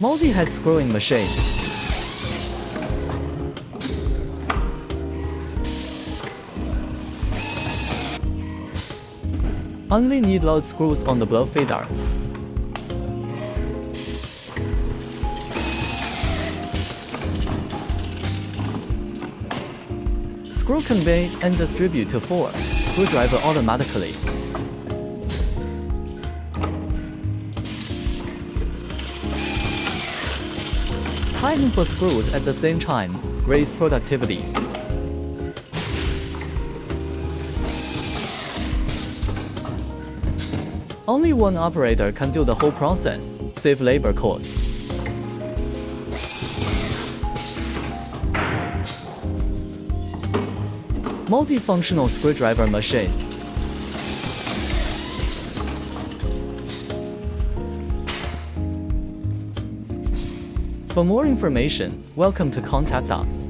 Multi-head screwing machine. Only need load screws on the blow feeder. Screw convey and distribute to 4 screwdriver automatically. Tighten for screws at the same time, raise productivity. Only one operator can do the whole process, save labor costs. Multifunctional screwdriver machine. For more information, welcome to contact us.